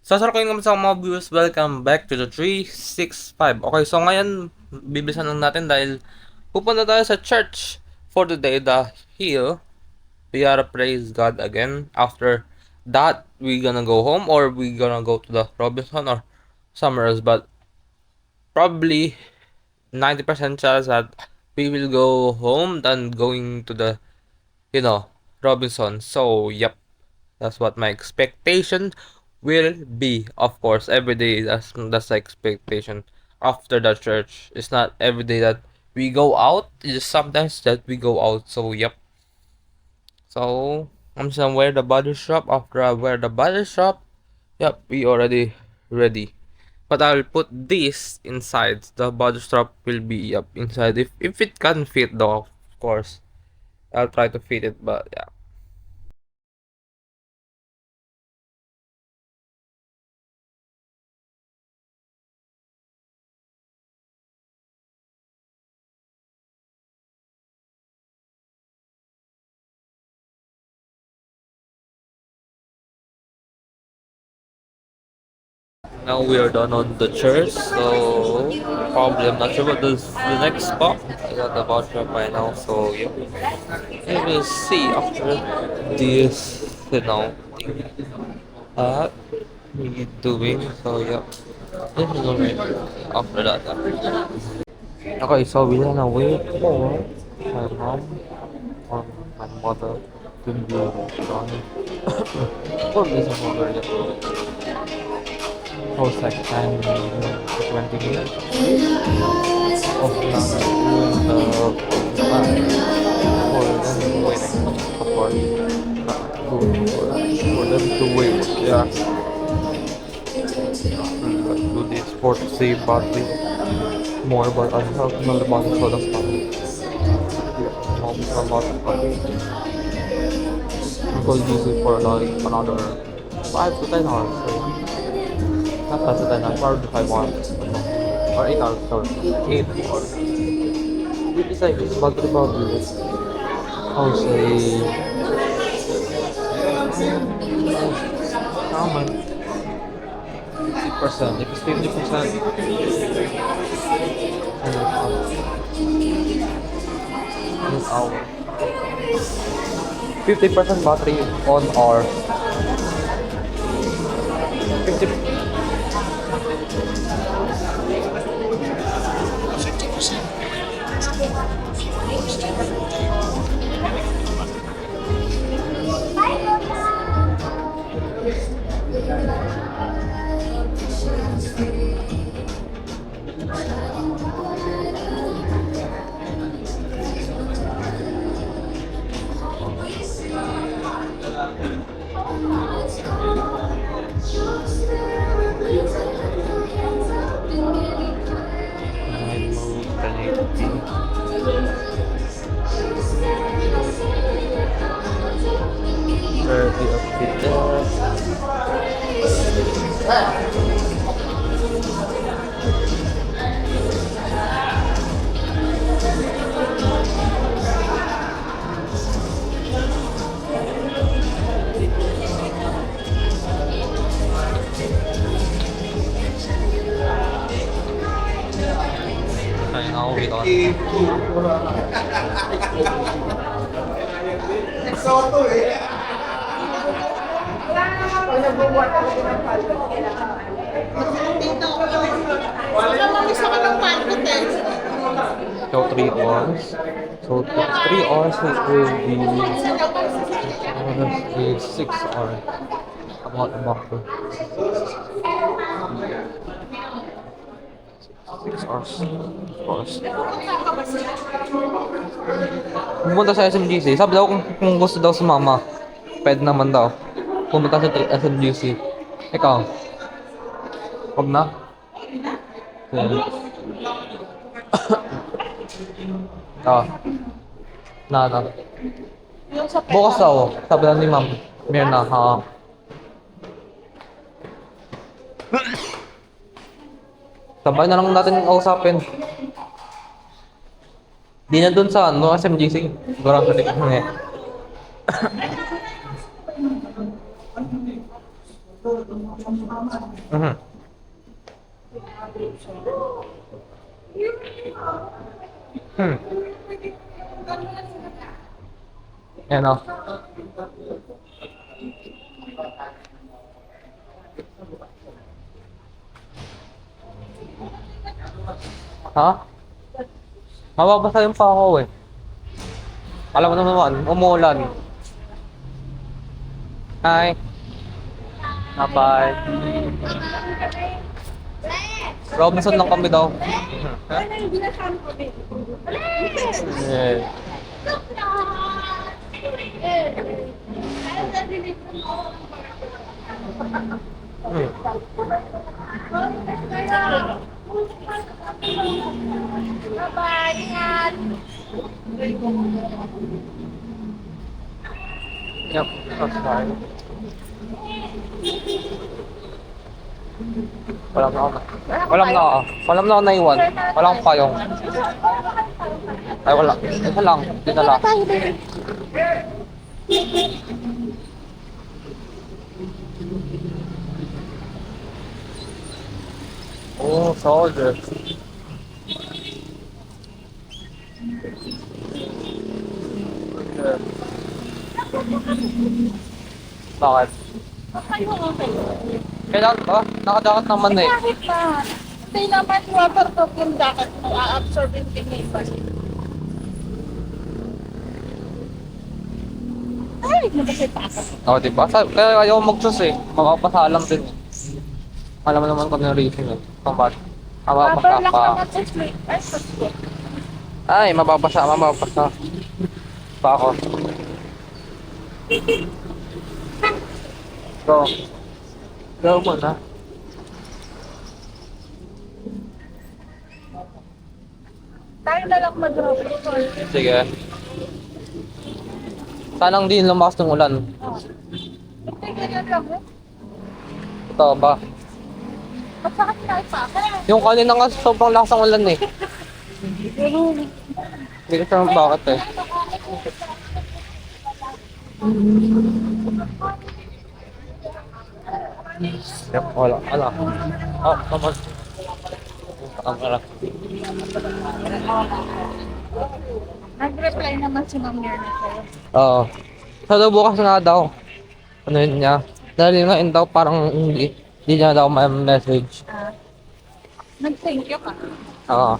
So, sarap kayo naman sa mga viewers. Welcome back to the 365. Okay, so ngayon, bibilisan lang natin dahil pupunta tayo sa church for today, the hill. We gotta praise God again. After that, we gonna go home or we gonna go to the Robinson or somewhere else. But probably 90% chance that we will go home than going to the, Robinson. So, yep. That's what my expectation will be. Of course, every day that's the expectation after the church. It's not every day that we go out. It's just sometimes that we go out. So yep. So I'm just gonna wear the body shop. After I wear the body shop, yep, we already ready. But I'll put this inside. The body strap will be up inside. If it can fit though, of course. I'll try to fit it, but yeah. Now we are done on the church, so probably I'm not sure what the next spot. I got the voucher by now, so yeah. We will see after this, thing we doing. So yeah, this is alright after that. Okay, so we gonna wait for my mom or my mother to be done. Or this mother, yeah. Oh, it's like 10 to 20 minutes of not doing for them waiting, of course. For them to wait, yeah. Do this for to save battery more, but I have not about the soda stuff. Mom's a lot of battery. I'm going to use it for like another 5 to 10 hours. So. Not less than 9 hours if I want. Or 8 hours, sorry. 8 hours. It's like, it's about this. I'll say... How much? 50%. If it's 50%, an hour. 50% battery on or 50. Wait on. Soto eh. So 3 hours. So 3 hours it will be 6 hours. About 6 hours. Of course. Pumunta sa SMGC. Sabi daw kung gusto daw sumama. Pwede naman daw. Pumunta sa SMGC. Ikaw? Huwag na? Okay. Na. Bukas daw. Sabi lang ni Ma'am Mirna, ha? Sabay na lang natin kausapin. Di na dun sa SMGC. Siguro sa likod nga. Mhm. Hmm. Yan o. Ha? Mababasa yung pa ako eh. Alam mo naman, umuulan. Hi. Bye. Robinson lang kami daw. Ha? Eh. Hmm. Bye-bye, ingat. Yep, that's fine. Walang na ako naiwan. Walang payong. Ay, wala. Isa lang. Dinala. Oh, soldier. Bakit? Kailangan ba? Nakadakat naman eh. Kahit na. Hindi naman waterproof yung jacket mo. A-absorb yung tinipad. Ay, nabasay pa ako. Oo, diba? Kaya ayaw mag-choose eh. Mapapasa lang din eh. Alam mo naman kung yung reason eh. Kung ba't? Rubber Mapapasa lang pa. naman sa slate. Ay, sa slate. Ay, mapapasa. Pa ako. Go. Go mo na. Tayo na lang mag-drop. Sige. Sanang din lumakas ng ulan. Hindi, ganyan lang eh. Ito ba? Ba't sakit tayo pa ako? Yung kanina nga sobrang lakas ng ulan eh. Hindi ko sure bakit eh. Yep, wala. Ala. Oh, come on. Ala. Nag-reply naman si Ma'am Mirna sa'yo. Oo. Sa daw bukas nga daw. Ano yun niya? Dahil nga yun daw parang hindi niya daw may message. Nag-thank you ka. Oo.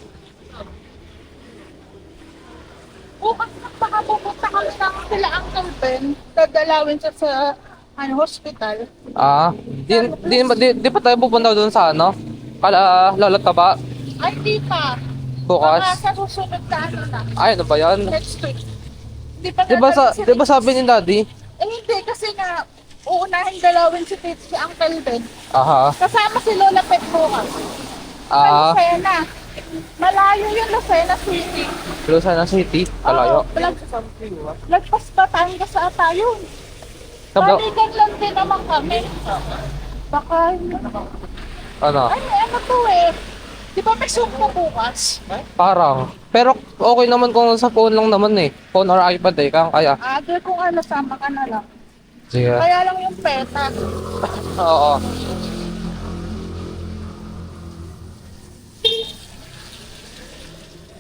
Bukas na baka pupunta kami ng sila Uncle Ben. Dadalawin siya sa hospital. Di pa tayo pupunta doon sa ano? Lolot ka ba? Ay, di pa. Baka Bukas? sa susunod na ano na. Ay, ano ba yan? Next week. Di pa Di ba sabi ni Daddy? hindi kasi nga uunahin dalawin si Uncle Ben. Aha. Kasama si Lola Pet bukas. Lucena. Malayo yun, Lucena City. Lucena City? Kalayo. Lagpas Batangas sa ata yun. Sabdo, Balikan lang din naman kami. Baka, ano? ano to eh. Di ba may sumpo bukas? Parang. Pero okay naman kung sa phone lang naman eh. Phone or iPad eh, kaya. Agad kung ano, sama ka na lang. Sige. Kaya lang yung peta. Oo.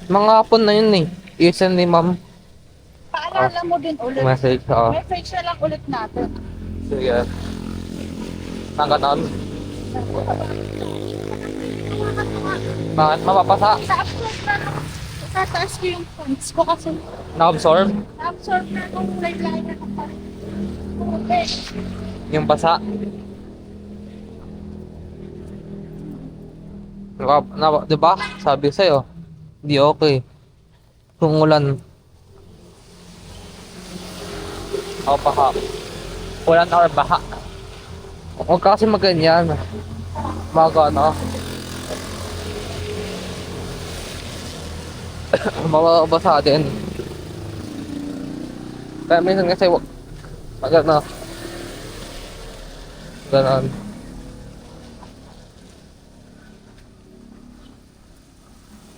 Mga hapon na yun eh. I-send ni ma'am. Paalala mo din ulit. Message, oo. Message na lang ulit natin. Sige. Ang ganon. Bakit mapapasa? Na-absorb na nung tataas ko yung points ko kasi Na-absorb? na-absorb na nung line na ng tubig. Yung basa? Diba? Sabi sa'yo. Hindi okay. Kung ulan. O baha. Ulan or baha. Huwag ka kasi maganyan. Ano. Mababasa din. Kaya minsan kasi ano. Ganon.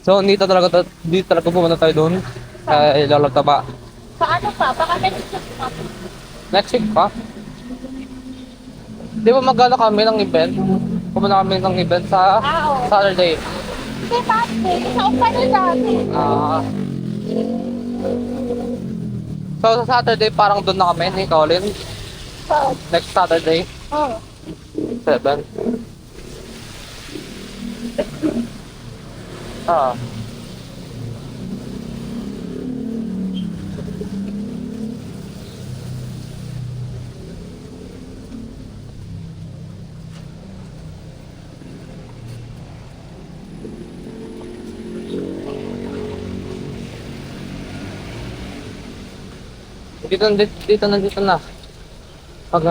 So, dito talaga pumunta tayo doon. Lalagtaba. Paano pa? Baka next week pa. Next week pa? Di ba magano kami ng event? Pumunta kami ng event sa Oo. Saturday. Hindi, Monday. Sa umpano dati. Ah. So sa Saturday parang doon na kami ni Colin. Oo. Next Saturday, Oo. 7. Ah. Dito na. Pag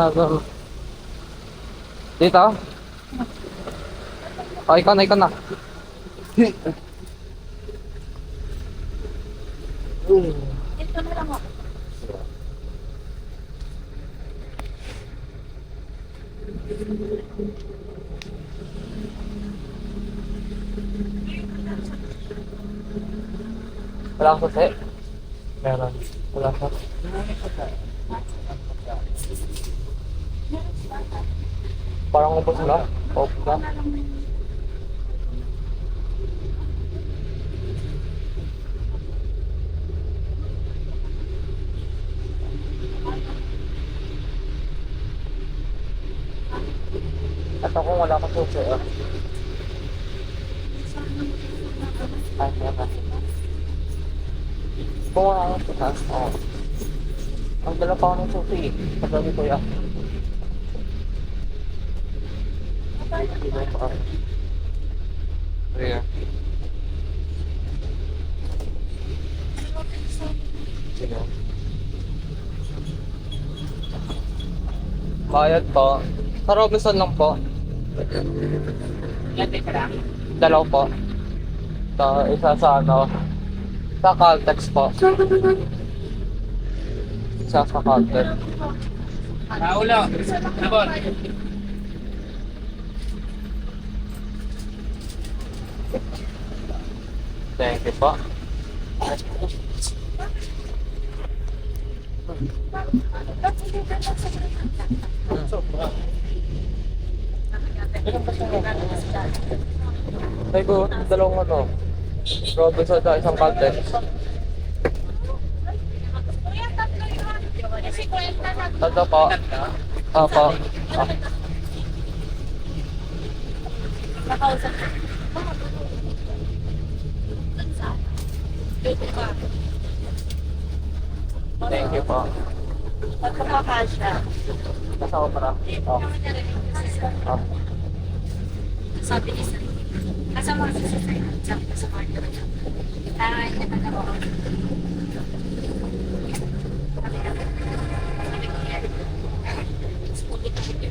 dito. Oh, ikaw na. Ito na lang ako. Wala kang susi? Meron. Wala ka. Parang ubos na. Off na. At ako wala ka susi. Ay, meron. Kung wala ka susi, oo. Ang dala pa ako ng susi. Pagdami ko yan. Ayan. Sino? Bayad po. Sa Robinson lang po. Lati ka lang. Dalaw po. Isa sa ano. Sa Caltex po. Isa sa Caltex. Raulo, Nabon. Thank you po. Ay ko, dalawang ano. Robinson sa isang Caltex. Kuya, tatlo yun. Kasi kwenta na. Tatlo po. Opo. Ah. Nakausap ko. Dito ka. Thank you po. Pagkakasya. Kasama para. Oh. Oh. Sabi ni Sir, kasama sa sasay, sabi ko sa partner niya. Ay, naman ako. Sabi ko, yan. Sabi ko,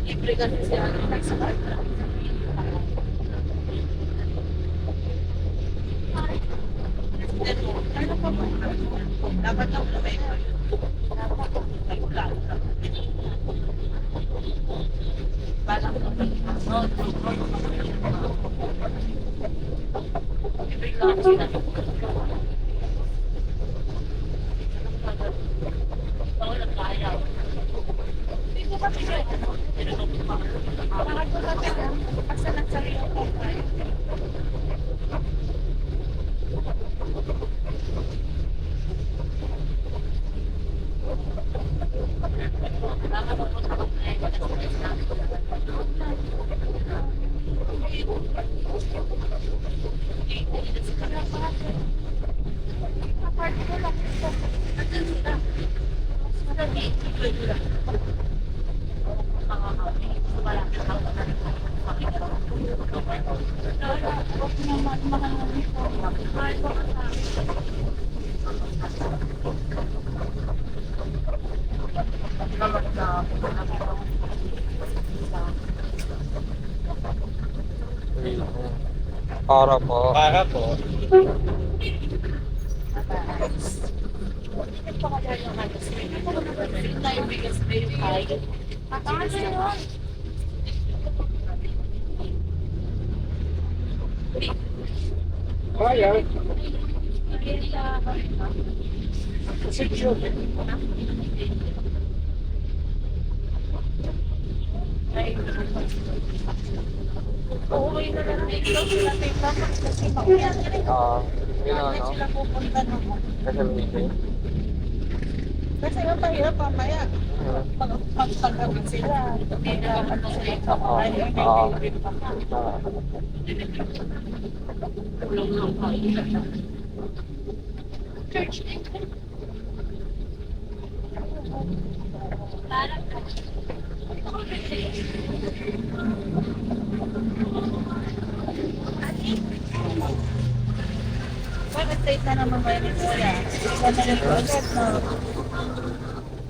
libre kasi siya sa partner. Dapat lang lumay. Para po. Para po. Kaya. Uuwi na lang dito sila tita kasi mauyan na rin. Yun Kaya ano. sila pupunta naman. Kasi meeting. Kasi yung mahirap mamaya. Magpagabi sila. Kailangan sila sa bahay. Church. Bakit late na naman kayo ni Kuya? Ilan na yung project na?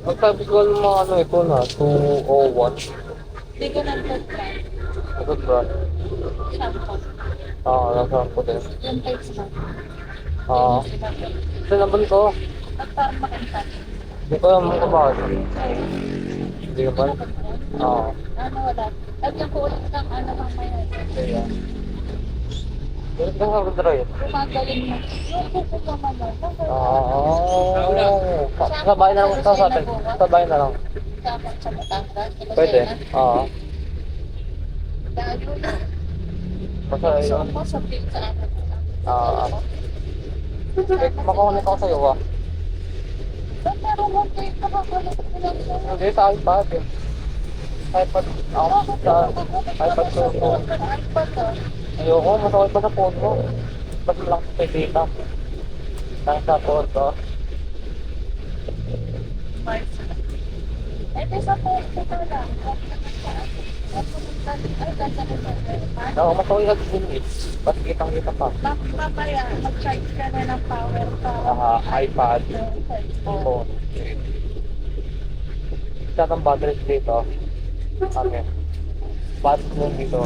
Magsabi ko ng mga ano ito na, 201. Hindi ko nang plan. Ito ba? Shampoo. Nasaan ko din. Yung page na. Ito naman ko. At parang makanta. Hindi ko alam kung bakit. Hindi ko ba? Ano wala. Lagyan ko ulit ng ano mamaya. Kaya. Ganit ka sa drive. Gumagaling mo. Yung kuko ko naman. Sabay na lang sa atin. Sabay na lang. Dapat sa Batangas. Pwede. Lalo na. Basta So yun. mo sa pin sa ano. Makakunik ako sa'yo ba? Ba't meron mo kayo nakakulit ko lang sa'yo? Hindi, sa iPad eh. iPad. Ako sa iPad ko. iPad ah. Ayoko, masakit pa sa phone mo. Ba't mo lang sa data? Sa phone ko. Eh, di sa phone ko na lang. Ay, ganda na ba? Oo, masakit sa phone eh. Ba't kitang-kita pa? Mamaya, mag-charge ka na ng power pa. iPad. Oo. Phone. Isa ng batteries dito. Okay. Batteries mo dito.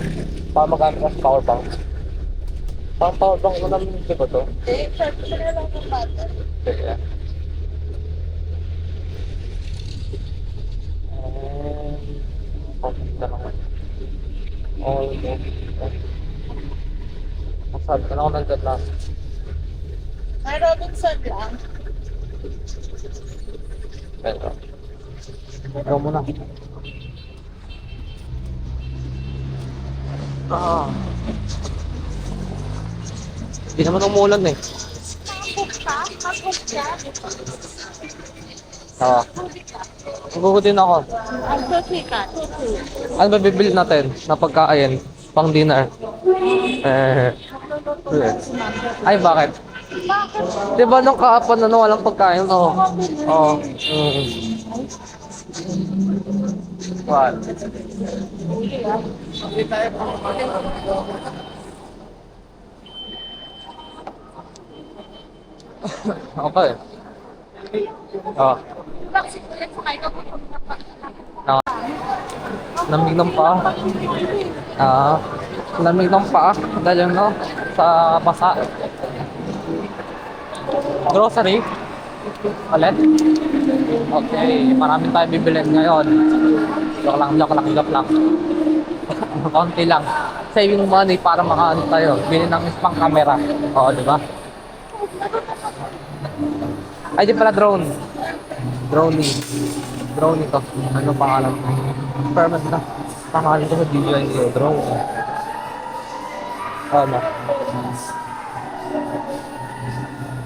Para magamit ka sa power bank. Pang power bank mo namin dito ba to? Eh, charge ko na lang ng battery. Sige. Okay na naman. Okay. Masabi ko na ako nandyan lang. Ay, Robinson lang. Pero. Ikaw muna. Hindi naman umulan eh. Makapag ka? Magugutin ako. Ang ka. Ano ba bibili natin na pagkain? Pang dinner? Ay, bakit? Di ba nung kahapon ano, walang pagkain? Oo. What? Okay. Bakit ulit sa kayo pupunta pa? Lamig ng paa. Lamig ng paa. Dahil no, sa basa. Grocery. Ulit. Okay, marami tayo bibilin ngayon. Joke lang. Konti lang. Saving money para makaano tayo. Bili ng isang camera. Oo, di ba? Ay, di pala drone. Drone ito. Ano pangalan? Permanent na. Pangalan ko sa DJI drone. Ano?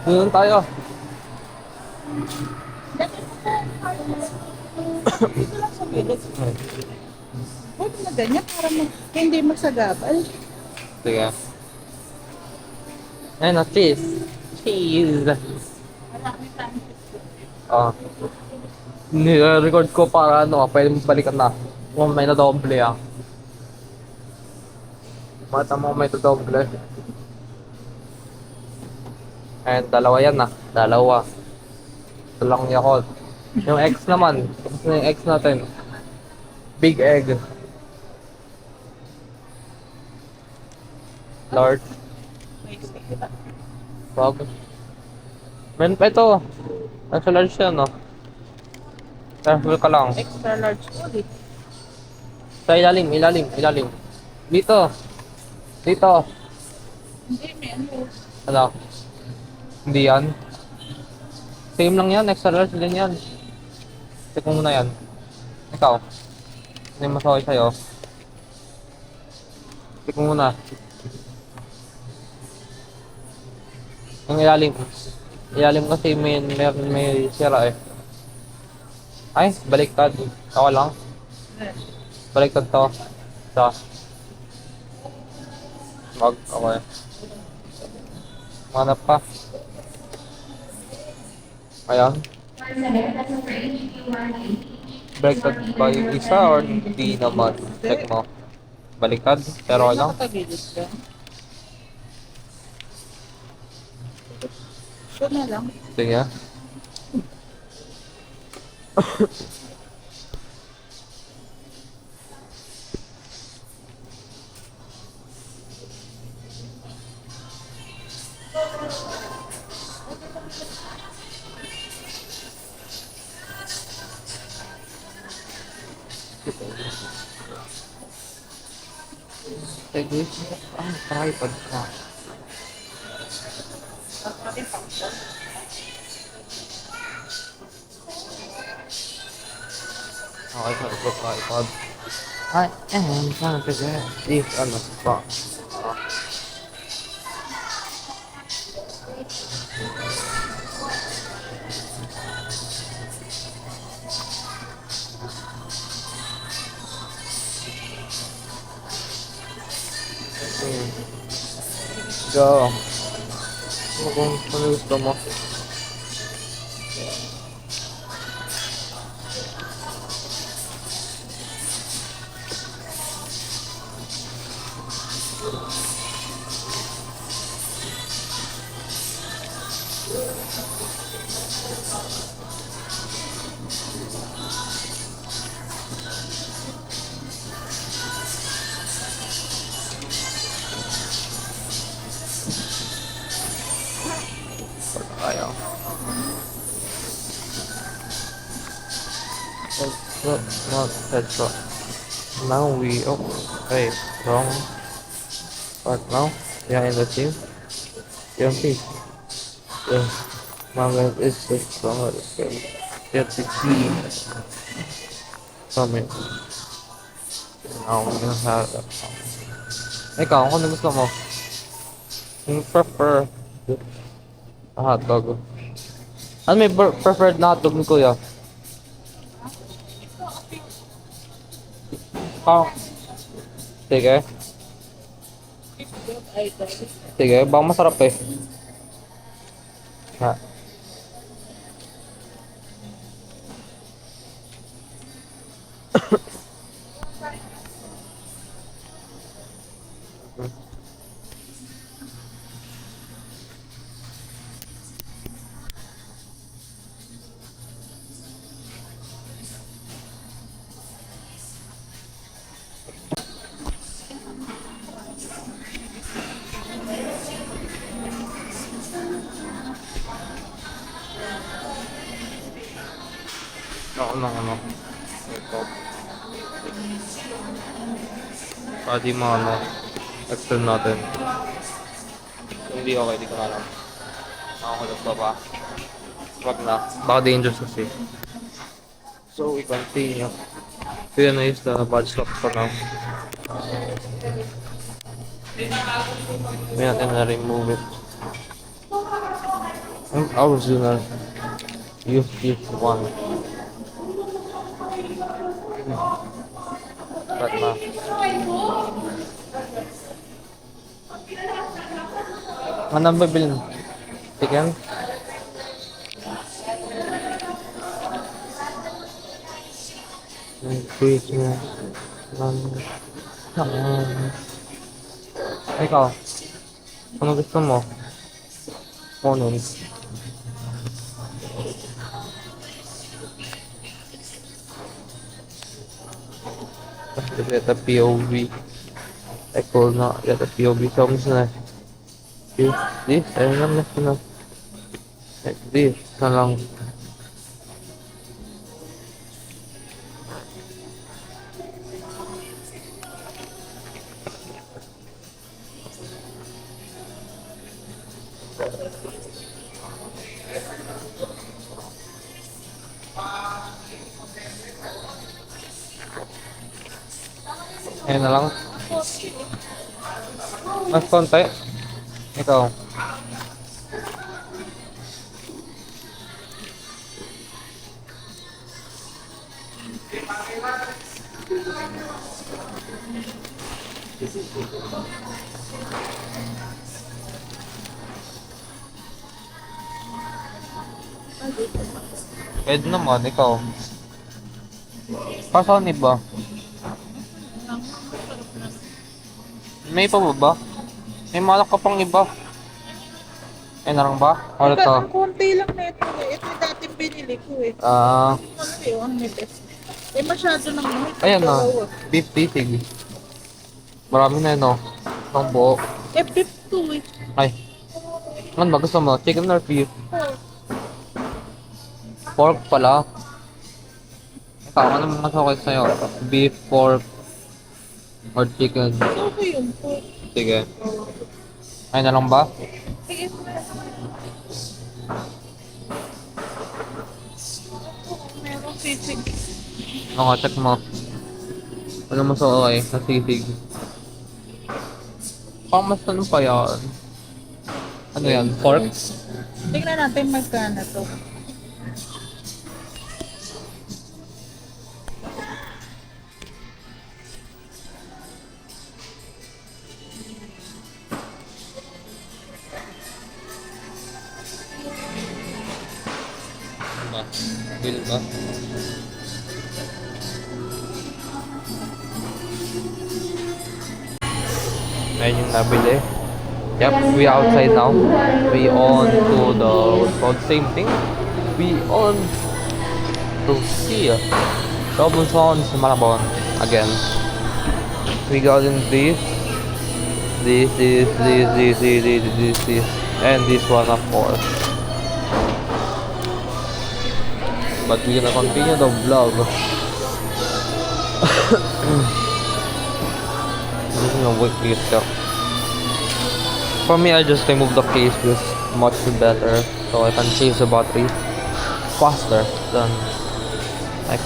Doon tayo. Dito lang sa bilis. Huwag na ganyan para hindi masagabal. Sige. Ayun, cheese. Cheese. Marami tayong Oh. Nire-record ko para ano, pwede mo balikan na. Kung may na-double ah. Mata mo may na-double. Ayan, dalawa yan ah. Dalawa. Ito lang Yakult. Yung X naman. Tapos na yung X natin. Big egg. Large. Wag. Meron pa ito. Nasa large yan no. Careful ka lang. Extra large ulit. Sa ilalim, ilalim, ilalim. Dito. Dito. Hindi, may ano. Ano? Hindi yan. Same lang yan. Extra large din yan. Check mo muna yan. Ikaw. Ano yung masakay sa'yo? Check mo muna. Yung ilalim. Ilalim kasi may sira eh. Ay, baliktad. Ako lang. Baliktad to. Ito. Wag. Okay. Manap pa. Ayan. Baliktad ba yung isa or hindi naman? Check mo. Baliktad. Pero okay lang. Nakatagilid ka. Ito na lang. Sige. Sige. Ah, tripod ka. Okay, sa tripod. I am trying to figure if ano pa. Go. Kung gusto mo. Ayaw. Not headshot. Now we okay, wrong part now. Yeah, in the team. Jumpy. Yeah. Manga is the stronger. Get the key. Coming. Now we're gonna have that. Ikaw, kung ano gusto mo? Yung prefer hotdog. Ano may preferred na hotdog ni Kuya? Oh. Sige. Sige, baka masarap eh. Ha. Ako lang ano. Ito. Para di mo ano. Extend natin. Kung hindi okay, di ko na alam. Makakulog pa ba? Wag na. Baka dangerous kasi. So we continue. So yun na is the bad stop for now. May natin na remove it. Original. Use this one. Cut na. Anong bibilin? Chicken? Christmas. Ikaw, ano gusto mo? Kunin. Get a POV. I could not get a POV songs na. Use this, ayun lang na. Like this, na lang. Ayun na lang. Mas konti. Ikaw. Pwede naman, ikaw. Pasan iba? May pa ba? May malak ka pang iba. Ay narang ba? Or ito? Ang konti lang na ito eh. Ito yung dating binili ko eh. Ah, Ano yun? May best. Eh masyado nang mahal. ayan na. Beef tisig. Marami na yun, no? Ang buo. Eh beef to eh. Ay. Ano ba gusto mo? Chicken or beef? Oh. Pork pala. Ikaw, ano mas okay sa'yo? Beef, pork, or chicken? Okay yun po. Sige. Ay na lang ba? Sige. Meron sisig. Ano nga, check mo. Ano mas okay sa sisig? Parang mas ano pa yan? Ano yan? Pork? Tingnan natin magkano to. Ano ba? Bill ba? Ayun yung nabili. Yep, we outside now. We on to the what's called same thing. We on to see Robinson's Malabon again. We got in this, and this one of course. But we're gonna continue the vlog. This is a weak case though. For me, I just remove the case because much better, so I can change the battery faster than I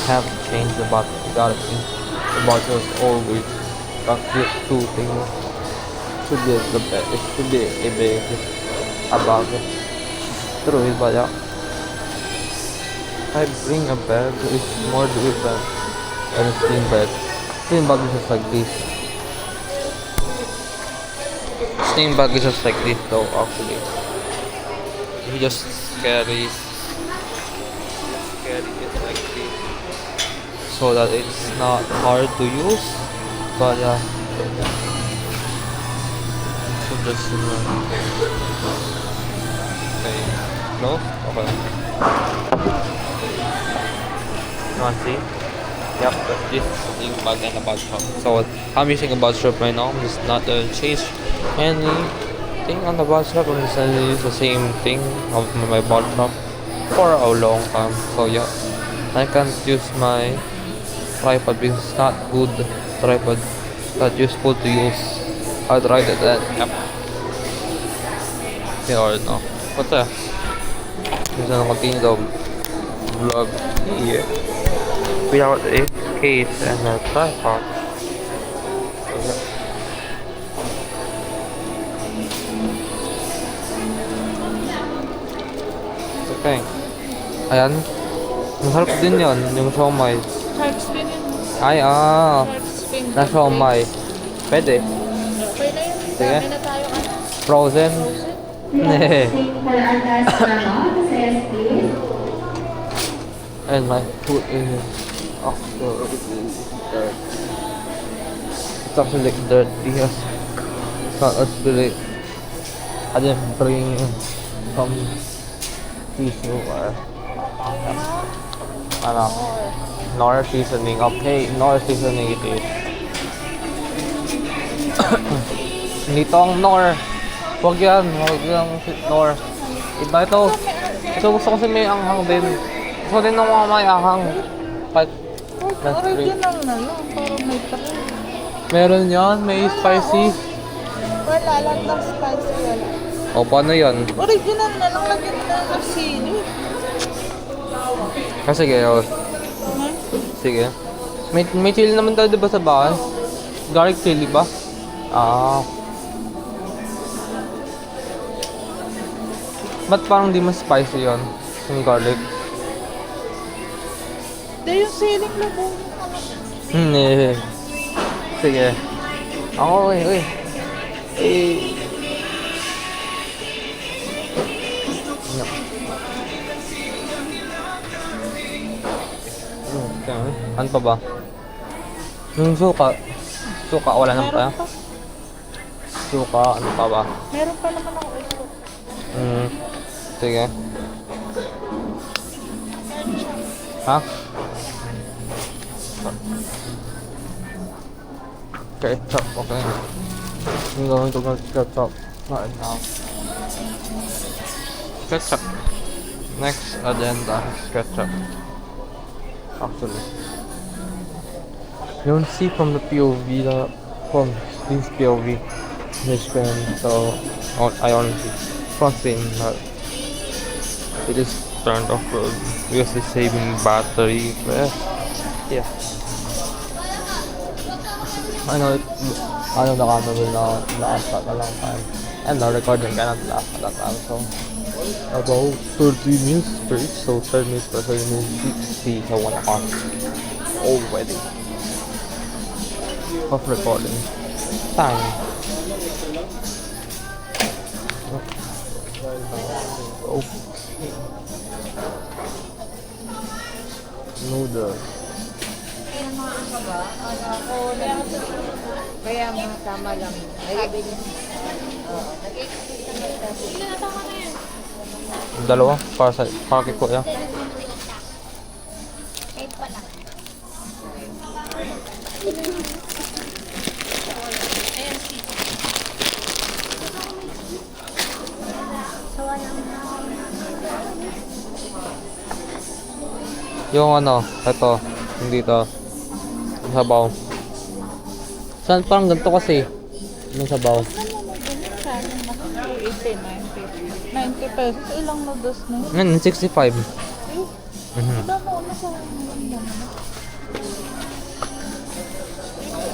can't change the battery. Got it. The battery is always got this two thing. Should be the best. It should be a big about it. True, but yeah. I bring a bag. It's more different than a sling bag. Sling bag is just like this. Sling bag is just like this though actually. You just carry it like this so that it's not hard to use. But yeah. So just okay. No? Okay. You want to see? Yep, that's this sling bag and a bag strap. So I'm using a bag strap right now. I'm just not to change anything on the bag strap. I'm just gonna use the same thing of my bag strap for a long time. So yeah, I can't use my tripod because it's not good tripod. Not useful to use. I tried it and yep. Okay, alright now. But yeah, I'm gonna continue the vlog here without a case and a tripod. So, yeah. Okay. Ayan. Masarap din yun, yung siomai. Shark spin yun. Ay, Shark spin. na siomai. Pwede. Okay na yun. Sige. Dami na tayo ano. Frozen. Nee. And my food is Absolutely dirty. It's actually dirty. Yes. It's not as really. I didn't bring some tissue or ano, nor seasoning. Okay, nor seasoning it is. Dito ang nor. Huwag yan nor. Iba ito. Ito gusto ko kasi may anghang din. Gusto ko din ng mga may anghang. Kahit Original na lang, parang may takot. meron yan, may spicy. Wala lang ng spicy, wala. O, paano yan? Original na lang, lagyan na ng sili. Sige, o. Sige. May chili naman tayo diba sa bahay? Garlic chili ba? Ah. Ba't parang di mas spicy yon yung garlic? Hindi, yung siling lubong. Eh. Sige. Ako, uy. Eh. No. Okay. Ano pa ba? Yung suka. Suka, wala naman pa. Meron pa. Suka, ano pa ba? Meron pa naman ako ito. Sige. Ha? Ketchup, okay. I'm going to get ketchup right now. Ketchup. Next agenda is ketchup. Actually. You don't see from the POV, from this POV, this can, so I honestly trusting that it is turned off road because it's saving battery. But yeah. I know the camera will not last at a long time, and the recording cannot last at that time. So about 30 minutes per each, so 30 minutes per 30 minutes, 60 to 1 hour already of recording time. Okay. Noodles. Kaya mga tama lang. Sabi niya. Dalawa para kay Kuya. Yung ano, ito, yung dito. Yung sabaw. Saan parang ganito kasi? Yung sabaw. Sana 80, 90. 90 pesos. Ilang noodles na yun? 65. Iba mo na sa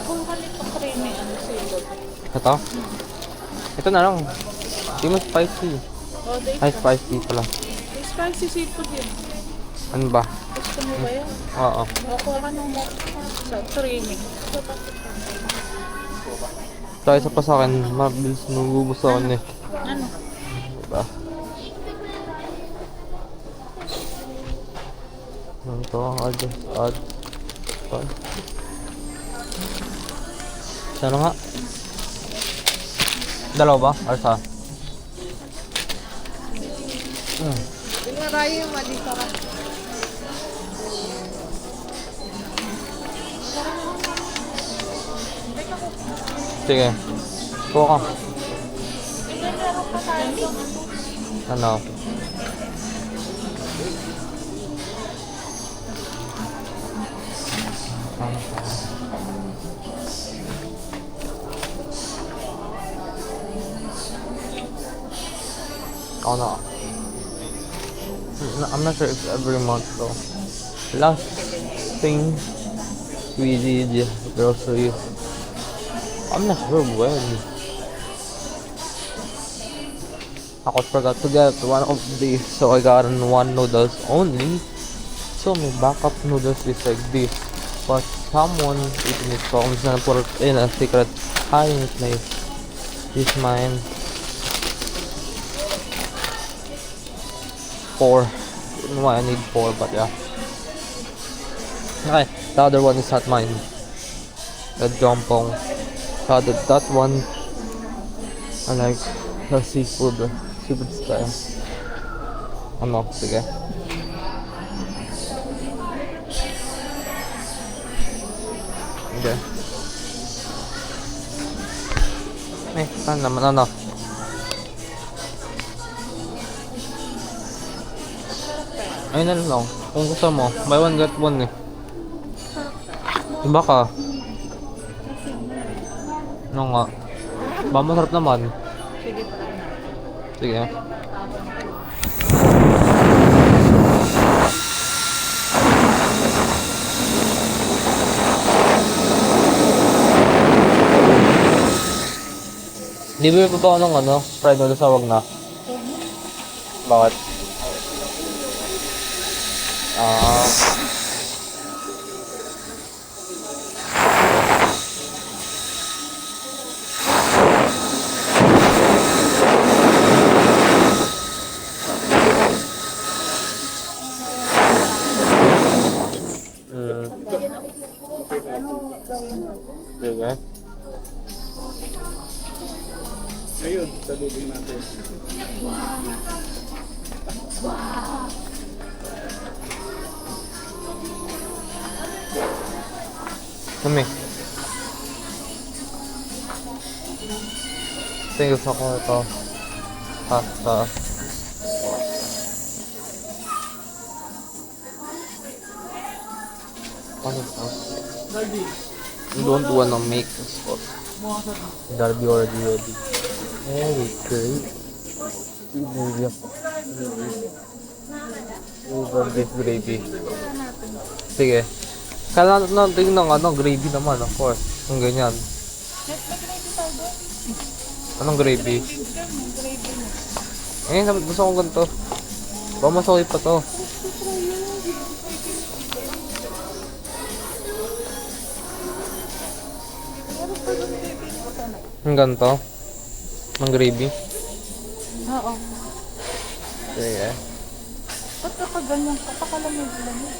kung ganito creamy, ano sila. Ito? Ito na lang. Di mo spicy. Oh, they Ay, spicy pala. spicy seafood yun. Ano ba? Gusto mo ba yan? Oo. Makuha ka ng sa creamy. So, isa pa sa akin. Mabilis nagubos ako eh. Ano? Diba? Ito, I'll just add. Sana nga? Dalawa ba? Or isa? Tingnan yung mali ka. Sige. Kuha ka. Meron pa tayo. Ano? Oh no. I'm not sure if every month though. Last thing we did groceries. I'm not sure when. I forgot to get one of these, so I got one noodles only. So my backup noodles is like this. But someone eating it, so I'm just gonna put it in a secret hiding place. This is mine. 4. I don't know why I need 4, but yeah. Okay, the other one is not mine. The jompong. That one, I like the seafood. Seafood style. Ano, sige. Okay. Saan naman, ano? Ayun na lang. Kung gusto mo, buy one get one eh. Diba ka? Ano nga? Ba, masarap naman. Sige. Libre pa ba ako ng ano? Fried noodles sa wag na? Bakit? Ah. Sige. Ayun, salubin natin. Kami. Tingin sa ko ito. Pasta. Ano ito? You don't wanna make a spot. That'll be already ready. Very great. Over this gravy. Sige. Kailangan natin ng ano, gravy naman, of course. Yung ganyan. Anong gravy? Eh, gusto kong ganito. Baka masakit pa to. Yung ganito? Ng gravy? Oo. Sige. Ba't nakaganyan ka? Pakalamig-lamig.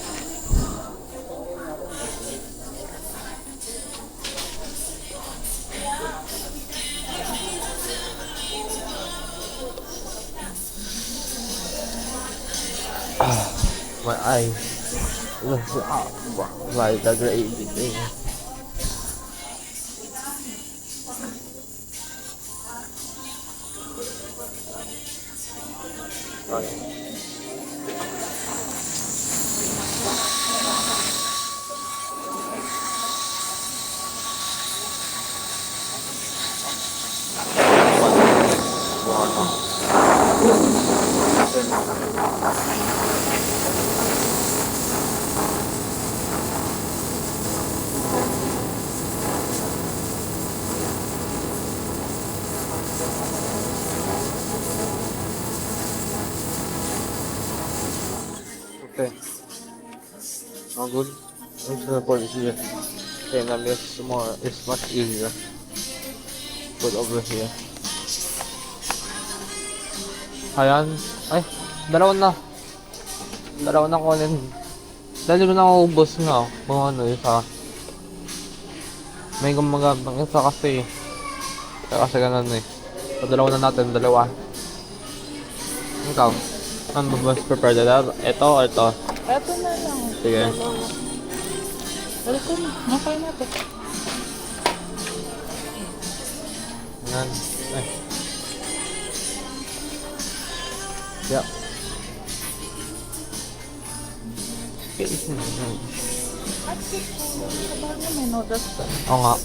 My eyes. Looks like the gravy thing. Okay. Okay. All good. I'm just gonna put it here. Okay, now this more is much easier. Put over here. Ayan. Ay, dalawa na. Dalawa na kunin. Dahil mo na ubos nga. Kung ano, isa. May gumagandang isa kasi. Kasi ganun eh. So, dalawa na natin, dalawa. Ikaw. Ano ba mas prepared na? Ito o ito? Eto na lang. Sige. Welcome. Nakay na to. Yan. Ay. Yep. At sa bagay may noodles pa. Oo nga.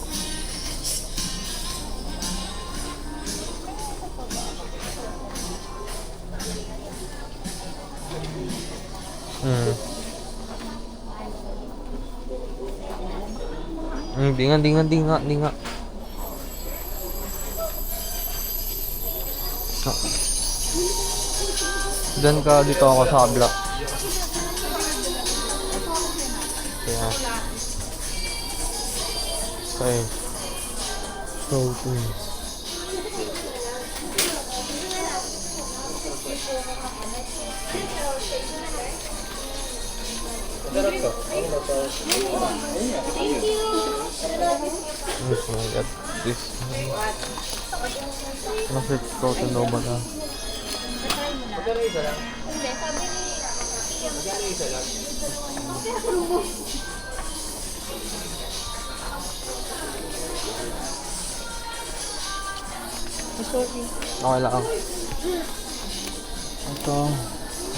Di nga. Diyan ka, dito ako sa kabla. Kaya. Okay. So, Let's get this. Masarap protein daw ba na? Okay lang. Ito,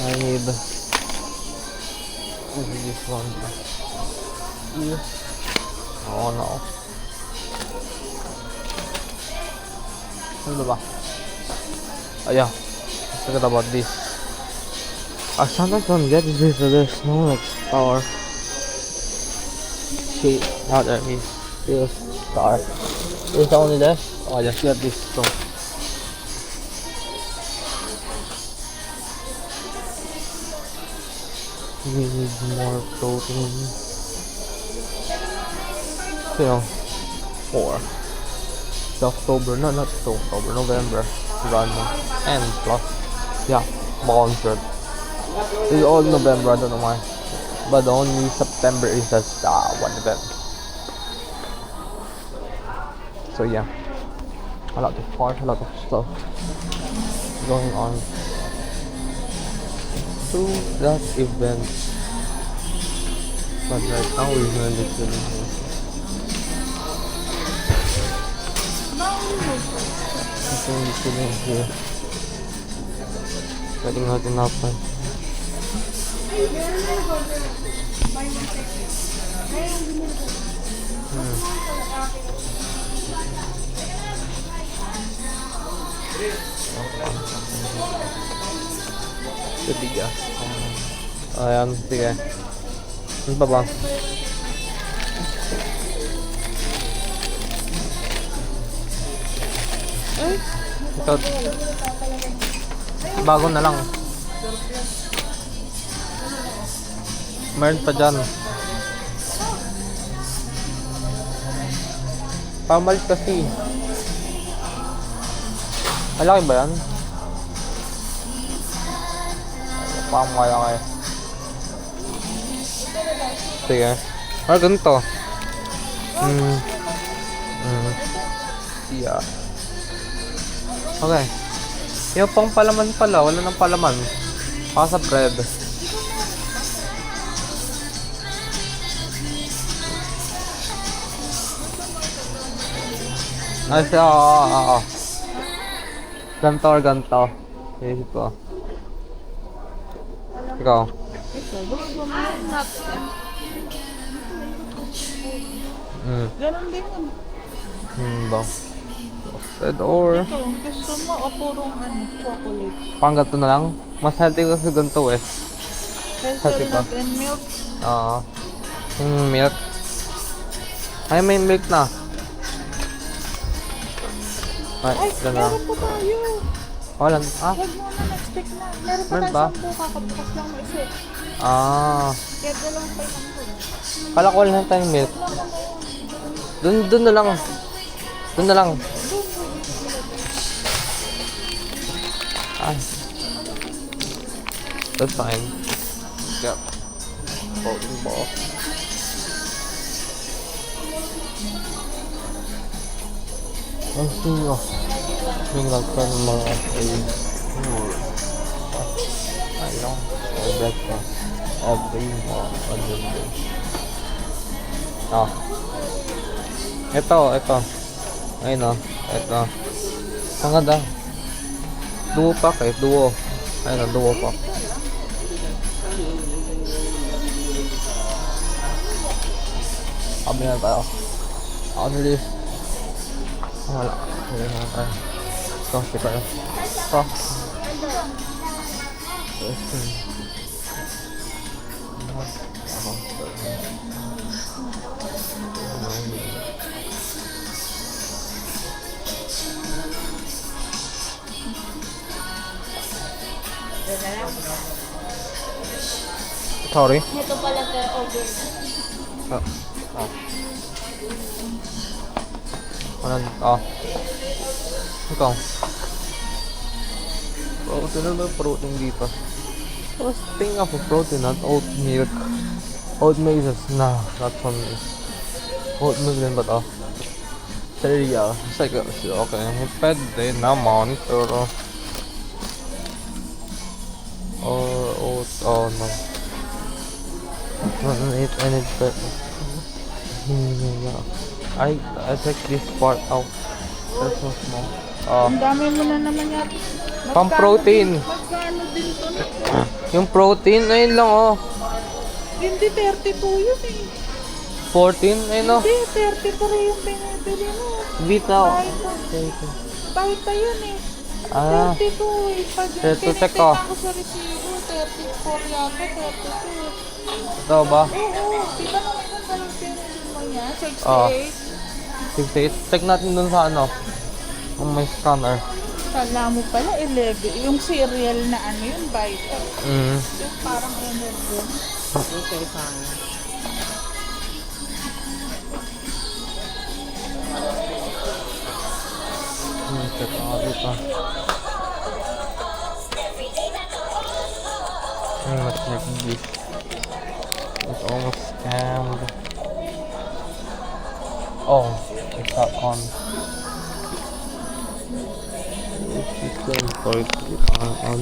I need this one. Yes. Oh no. Ano ba? Ayan. Let's forget about this. I sometimes don't get this. There's no like star. See, now there is still star. Is it only this? Oh, I just get this. So. We need more protein. So, 4. It's October, no, not October, November. Run and plus, yeah, sponsored. It's all November, I don't know why. But only September is just one event. So yeah, a lot of parts, a lot of stuff going on to that event. But right now we're going to do here. Pwedeng natin napan. Bigas. Ayan, sige. Ano pa ba? Ito. Bago na lang. Meron pa dyan. Pamalit kasi. Malaki ba yan? Pamaya kayo. Sige. Ah, ganito. Yeah. Okay. Yung pang palaman pala, wala nang palaman. Para sa bread. Ay, oo. Ganto or ganto. Ito. Ikaw. Ganon din yun. Ba? Red or Ito, gusto mo o purong chocolate? pang ganto na lang? Mas healthy kasi ganto eh. Healthy pa. Hazelnut and milk. Oo. Yung milk. Ay, may milk na. Ay, Ay, dyan na. meron pa tayo. Wala. Ah? Huwag mo na next na. Meron pa Meron tayo ba? 10 kakabukas lang mo isa. Ah. Kaya dalawang tayo lang po. Kala ko wala na tayong milk. Dun na lang. Dun na lang. Ay. That's fine. Yep. Floating ball. Ang sino? Yung nagkaroon ng mga I know. For breakfast. Every morning. Ah. Ito. Ayun o. Ito. Ang ganda. Duo pack eh. Duo. Ayun o. Duo pack. Kami na tayo. Ako nilis. Wala. Hindi na tayo. Ito. Sika yun. Ito. Sorry. Ito pala pero over. Ikaw. Protein na protein dito. Tapos tingin ako protein at oat milk. Oat mazes. No, not for me. Oat milk din ba to? Cereal. Sige, okay. Pwede naman, pero... Or oat, oh no. I need better. I take this part out. That's so small. Ang dami mo na naman yata. Pang protein. Magkano din to? Yung protein, ayun lang oh. Hindi, 32 yun eh. 14, ayun oh. Hindi, 30 pa rin yung binibili mo. Vita oh. Bakit pa yun eh? Ah, 32 eh. Pag yung 32, tinitin teka. ako sa resibo, 34 yata, 32. ito ba? Oo, di ba naman ang dalang pinili mo niya? 68? Ah. 68. Check natin dun sa ano. Kung may scanner. Kala mo pala 11. Yung cereal na ano yun, Vita. Mm. Yung parang energy. Check ako dito. Let's check this. It's almost scammed. Oh, it's not on. It's going for it to be on.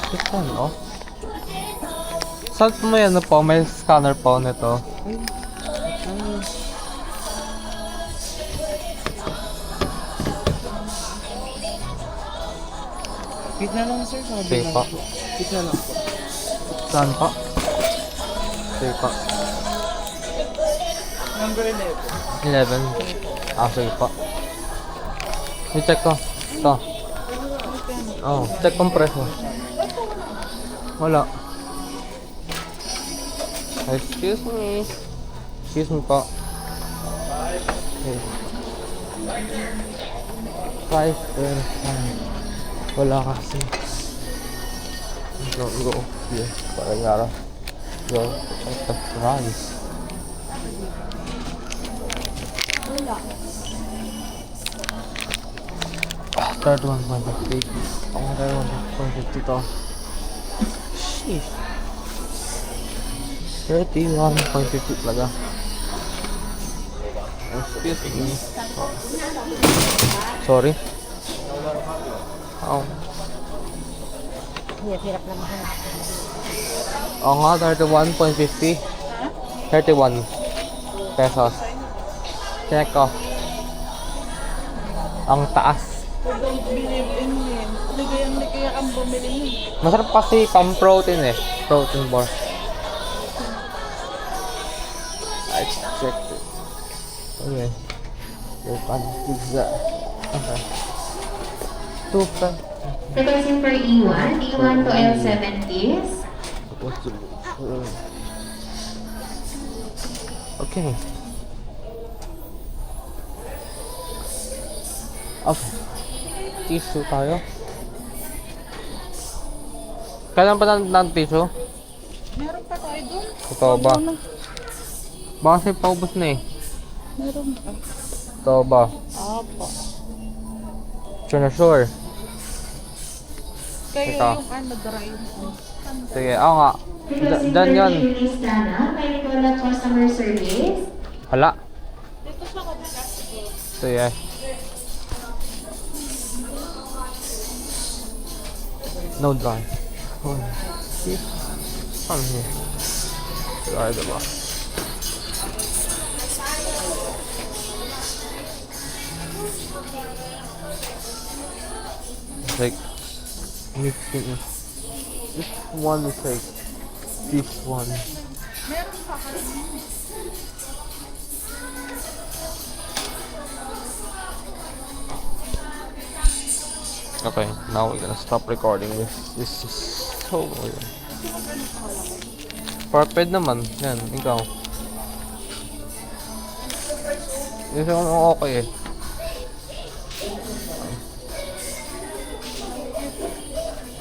It's on, oh. Saan mo yan na po? May scanner po nito. Gitna lang sir, sabi Sige po. Gitna lang po. Saan po? Sige po. Number 11. 11. Ah, sige po. I-check ko. Ito. Oh, check kong presyo. Wala. Excuse me. Excuse me po. Okay. 5%. Wala kasi. Go. Yeah. Parang yara. Go. Check the price. Third one, 150. Ako na 150 to. Sheesh. 31.50 talaga. Excuse me. Sorry. Oh. Hirap na mahanap. Oo nga, 31.50. 31 pesos. Check ko. Ang taas. I don't believe in him. Ligayang-ligaya kang bumili niya. Masarap kasi pang protein eh. Protein bar. I checked it. Okay. Your pan pizza. Okay. 2 pa. Requesting for E1, E1 to L7 please. Okay. Okay. Tissue tayo. Kailan pa ng tissue? Meron pa tayo doon? Totoo ba? Baka kasi paubos na eh. Meron pa. Totoo ba? Apo. Sure. Kaya Teka. yung ano, dry mo. Sige, ako nga. Requesting Dan for yun. Miss Dana, may Nicola customer service. Hala. Dito sa kabila. Sige. No dry. Oh. Ano here? Dry diba? Like mixing it. This one is like this one. Meron pa kasi. Okay, now we're gonna stop recording this. This is so weird. Perfect naman. Yan, ikaw. Yung okay eh.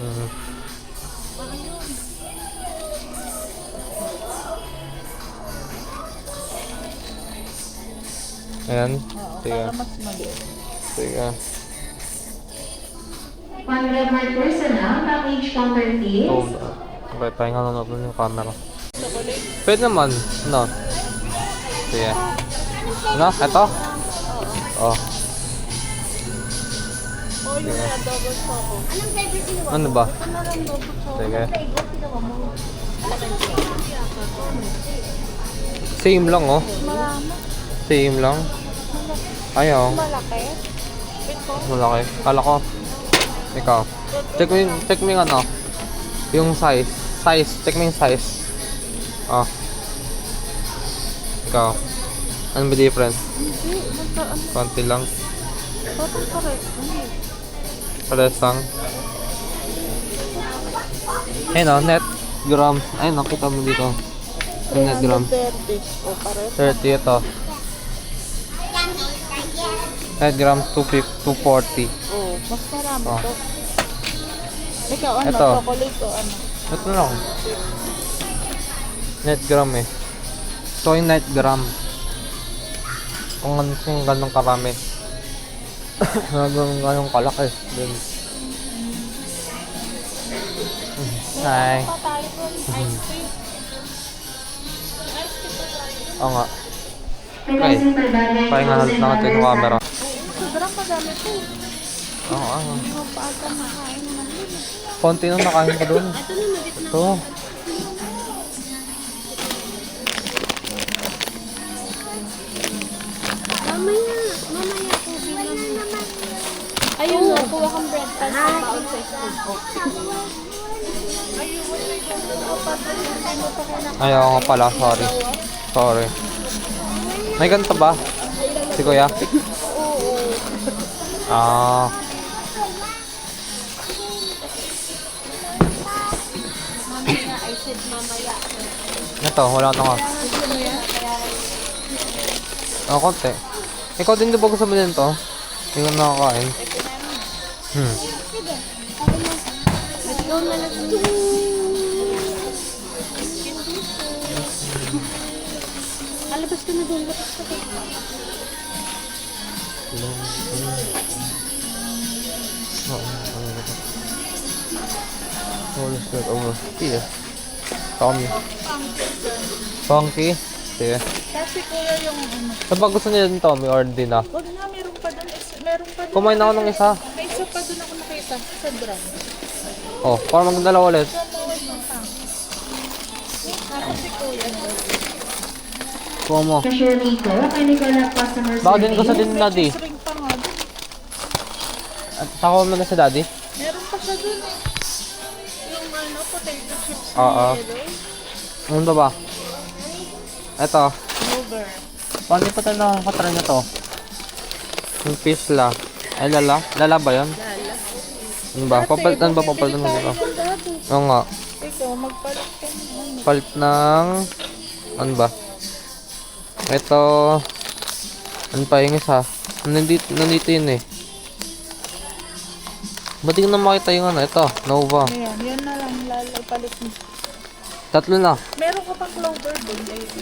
Mhm. Ayan. Oo, Sige. para mas maliit. Sige. 100 more personnel, package counter please. Oh, okay, pahinga na natin yung camera. Pwede naman. Ano? Sige. Ano? Ito? Oh. Oh, yun na, double choco. Ano ba? Ano rin double choco? Sige. Same lang oh. Marami. Same lang. Ayaw. Malaki. Ito. Malaki. Kala ko. Ikaw. Check mo yung ano. Yung size. Check mo yung size. Oh. Ikaw. Ano ba difference? Hindi. Nagkaan. Konti lang. Batang pares. Pares lang. Ayun oh, net gram. Ayun, nakita mo dito. Yung net gram. 330. O, pares. 30 ito. Net gram 240. Oh, mas marami Oh. to. Ikaw, ano? Ito. Chocolate o ano? Ito lang. Net gram eh. So yung net gram. Kung ganun karami. ganun kalaki. Dun. Hi. Pa tayo po. Ice cream. Ice cream pa tayo. Oo nga. Requesting for bagay Pahinga natin yung camera. Sobrang madami po. Oo, Hindi mo pa ata makain ng lima. konti nang nakain ko dun. Ito. Mamaya po, bilang Ayun o, kuha kang breakfast sa baon sa school. Ayaw nga pala, sorry. Sorry. May ganito ba? Si Kuya? Ah. mamaya, I said mamaya. Ito, wala na nga. Oh, konti. Ikaw din di ba gusto mo din to? Hindi ko nakakain. Ikaw na lang. Alabas ka na doon. Labas ka doon. Holy shit, over. Sige. Tommy. Funky? Sige. Kasi kuya yung ano. Saan ba gusto niya din Tommy or di na? Wag na, meron pa doon. Meron pa doon. Kumain ako ng isa. May isa pa doon ako nakita. Sa drum. Oh, para magdalawa ulit. Kasi kuya. Kuha mo. Cashier Rico, kindly call up customer Baka din gusto service. din ni Daddy. Cheese ring pa nga doon. At saka mo na si Daddy? Meron pa siya doon eh. Yung ano, potato chips na Oo. yellow. Ano ba? Ito. Over. Paano pa tayo nakakatry na to? Yung pisla. Ay, lala? Lala ba yun? Lala. Ano ba? Papalitan ba? Papalitan mo dito? Oo nga. Ikaw, magpalit ka naman. Palit ng... Ano ba? Ito... Ano pa yung isa? Nandito yun eh. Ba't di ko na makita yung ano? Ito, Nova. Ayan, yan na lang lala. Palit mo. Tatlo na. Meron ka pa clover doon, baby.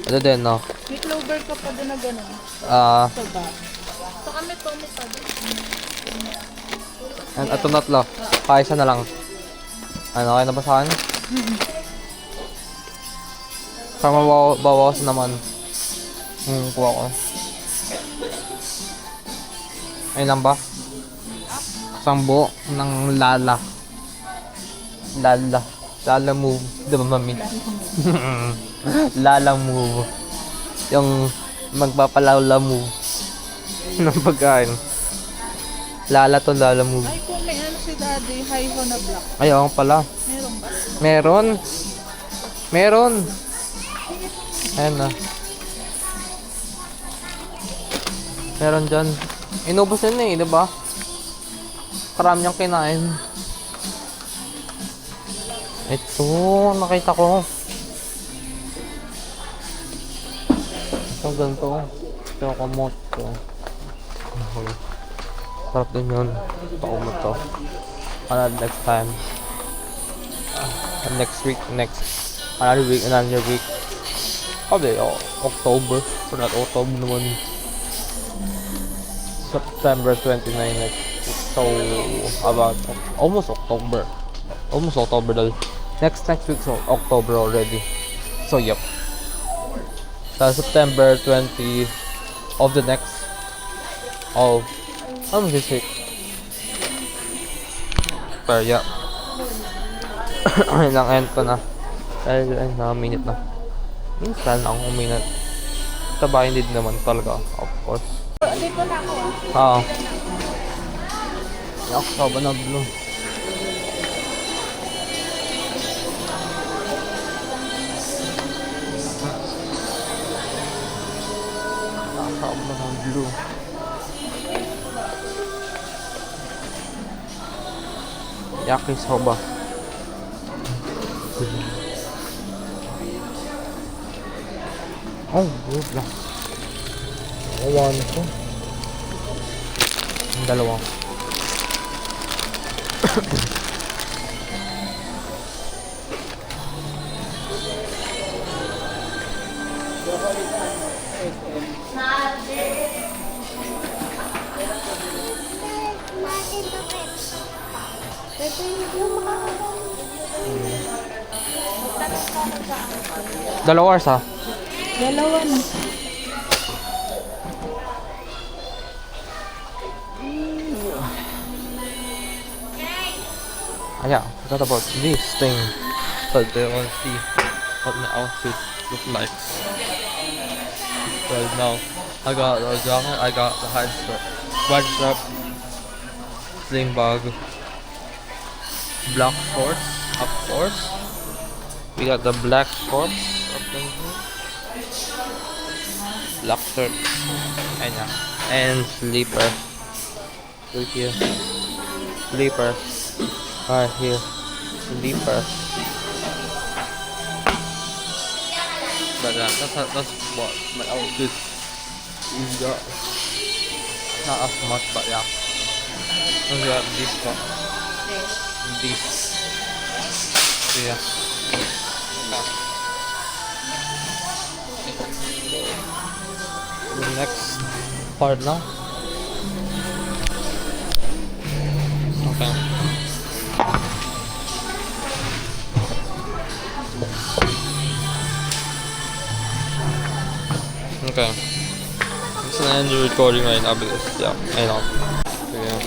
Ito din, no? May clover ka pa doon na gano'n. Ah, Sa ba? So kami to, may pa doon. ito tatlo. Paisa na lang. Ano, okay na ba sa akin? Para mabawasan naman. Kuha ko. Ayun lang ba? Isang buo ng lala. Lala move. Diba, mami? Lala move. Yung magpapalala move. ng pagkain. Lala to, lala move. Ay, kung may ano si daddy, high ho na black. Ayaw pala. Meron ba? Meron. Ayan na. Meron dyan. Inubos yun eh, diba? Karami niyang kinain. Ito, nakita ko. Ito, ganito. Ito, kamot ko. Sarap din yun. Ito, kamot to. Next time. Another week. Probably October. For not October naman. September 29 next week. So, about almost October. Almost October dahil next week's October already. So, yep. Sa September 20 of the next this week. Pero yeah. Ayun lang, end ko na. Dahil minute na. Minsan ang minute. Sa bahay hindi din naman talaga, of course. Dito na ako. October na blue. October na blue. Yakisoba. Oh, good lang. Awan ko. Ang dalawa. Dalawa hours ha? Dalawa na. Yeah, forgot about this thing. So they want to see what my outfit look like. Right now, I got the jacket, I got the white strap, sling bag, black shorts, of course. We got the black shorts up in here, black shirt, and yeah, and sleeper. Right here, sleeper. Right here, sleeper. But that's what my outfit is got. Not as much, but yeah. And we got this one. This. So yeah. The next part now. Okay. Okay. I'm just gonna end the recording right now because yeah, I know. So, yeah.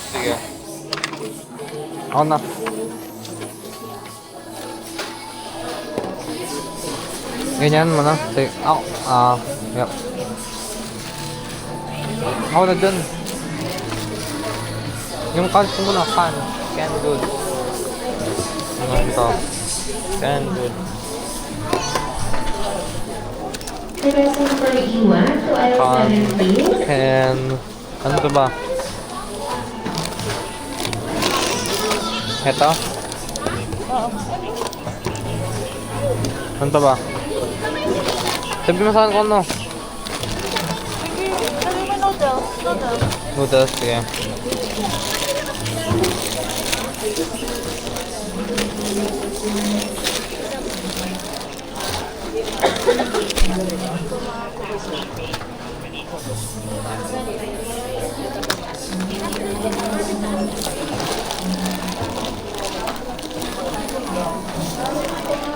Sige. Ako na. Ganyan mo na. Sige. Ako. Yep. Ako na dun. Yung cards mo na. Can good. Ito. Can good. Requesting for E1 to aisle 7, please. Can. Ano to ba? Ito? Ano to ba? Sabi mo saan ko ano? Sabi mo noodles. Noodles, sige.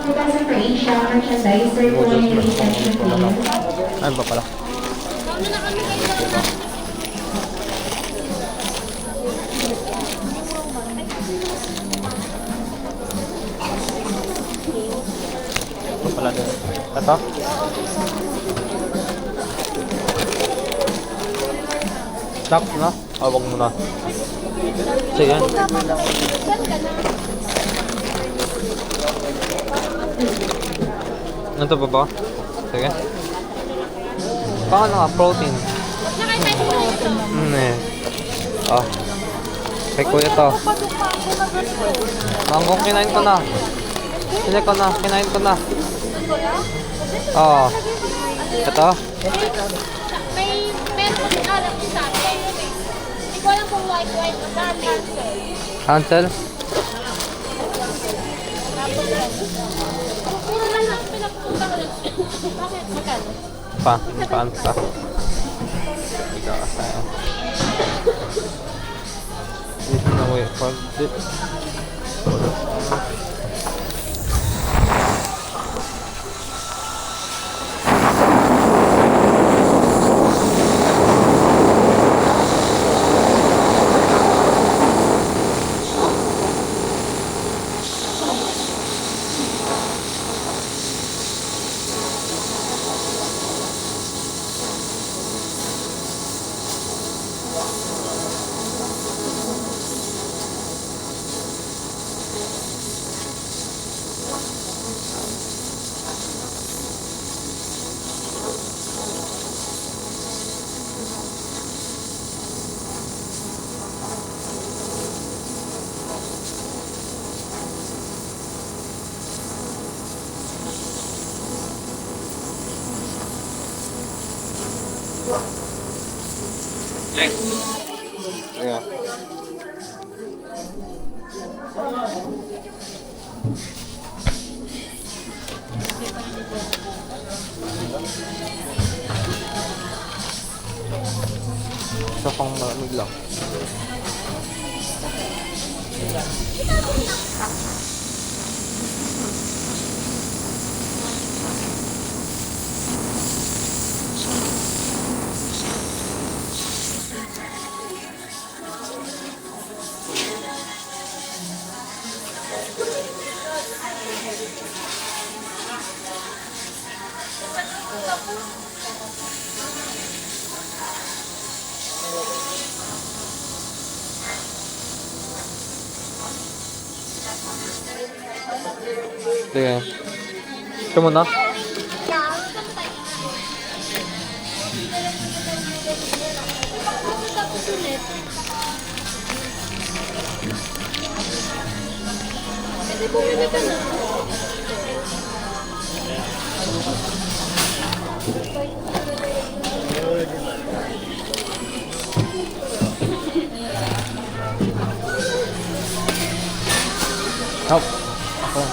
2,000 for each shop merchandise. Sir, po yung reception please. Ayun pa pala. Ito pala din. Ito? Stop na? Awag mo na. Sige. Ito pa ba? Sige. Baka naka-protein. Eh. Oh. Kay kuya to. Mangkong kinain ko na. Sili ko na. Kinain ko na. Oo. Ito? May meron din alam ko sa akin. Hindi ko alam kung white o cancel. Cancel? Puro lang ang pinapunta ko. Bakit? Magkano? Paan ka? Ikaw tayo. Dito na wait for this. Yeah. Isa pang malamig lang. Sige. Ito muna. Kasi bumili ka na. Help. Okay.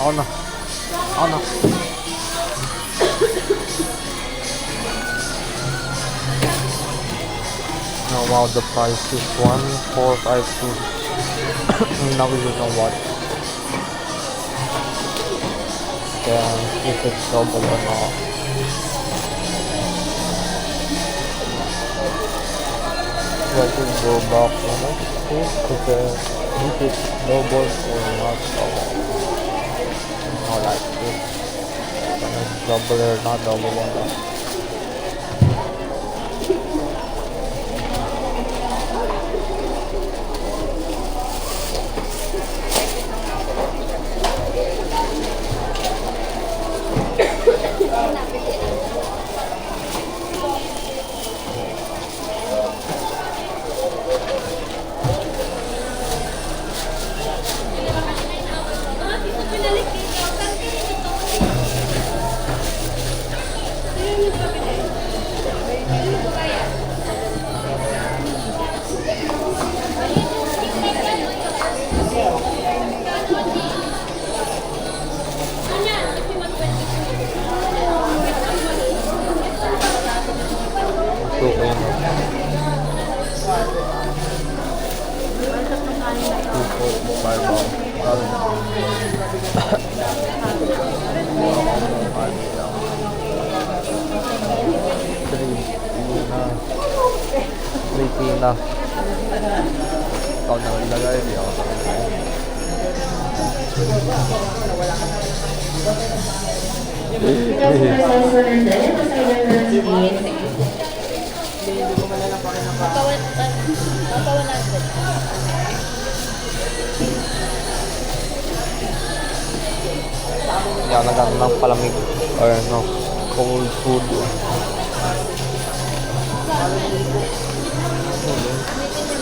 Ako na. Ako na. Oh wow, the price is 1452. Now we don't know what. Then if it's double or not. I should go back to next page to if it's double or not double. Not like this. When it's double or not double or not. Na. Ikaw na ilagay, di ako. Yan, nagano ng palamig or no, cold food.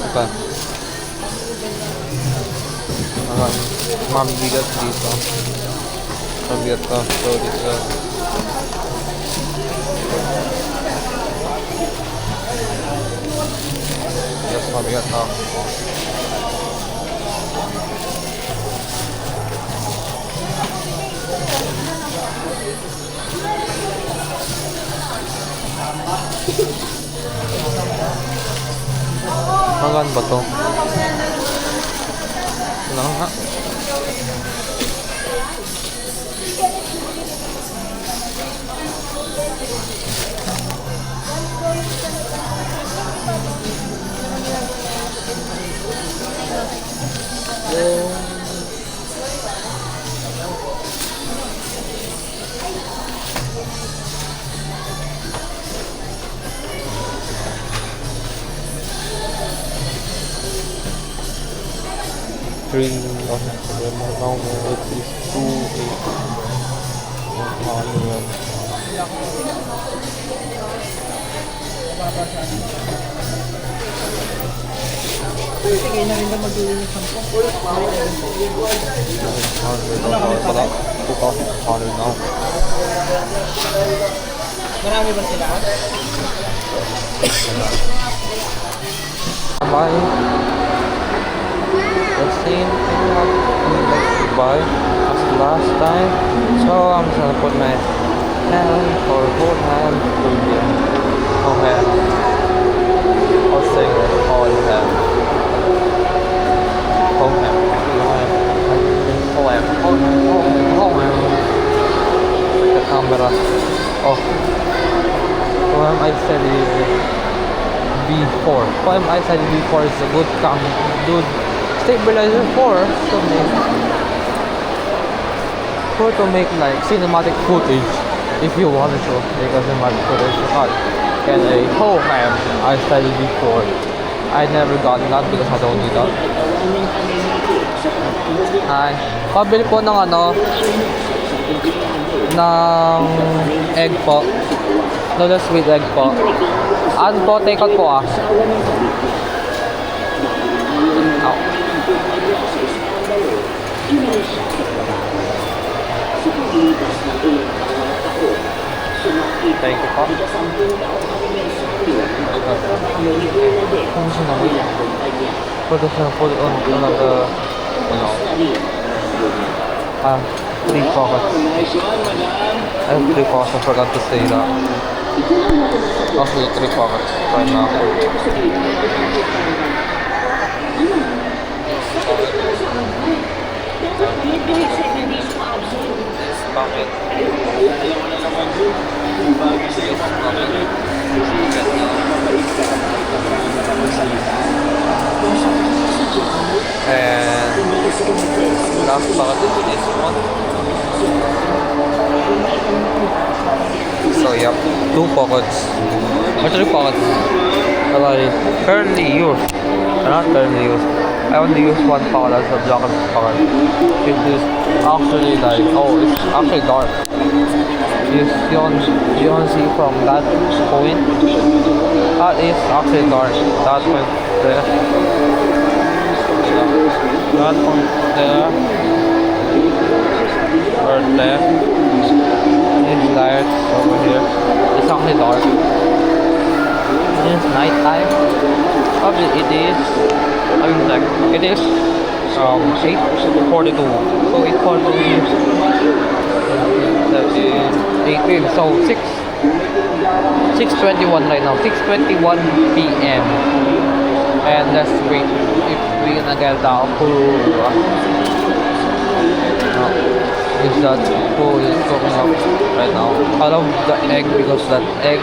Ito. Mabigat dito. Mabigat to. So, dito. Yes, mabigat to. Magan ba to? Wala nga. Three on now it is 2,800. Sige na rin na mag-iinis ng po. 2,800 now. Marami ba sila? Buy the same thing I would like to buy as last time. So I'm just gonna put my hand or whole hand to the whole hand. I'll say that whole hand. Whole hand. Whole hand. Whole hand. Like the camera. Oh. I said B4. I said B4 is a good stabilizer to make like cinematic footage if you wanted to make a cinematic footage. And a whole ham I said before. I never got that because I don't need that. Ay, pabili po ng ng egg po. Noodles with egg po. Ano po, take out po ah. Oh. Thank you po. Kung sino mo yan? Put it on another, three pockets. I have three pockets, I forgot to say that. Also the three pockets right now. Pocket. And last pocket is this one. So yep, two pockets or three pockets. Currently used, not currently used. I only use one pocket as a black pocket. It is actually like, oh, it's actually dark. You don't see from that point. That is actually dark. That point there. That point there. Or there. This light over here. It's actually dark. It is night time. Probably it is. I mean, like it is 8:42. So 8:42 is 18. So 6:21 right now. 6:21 p.m. And let's wait if we're gonna get the full. is that food is cooking up right now. I love the egg because that egg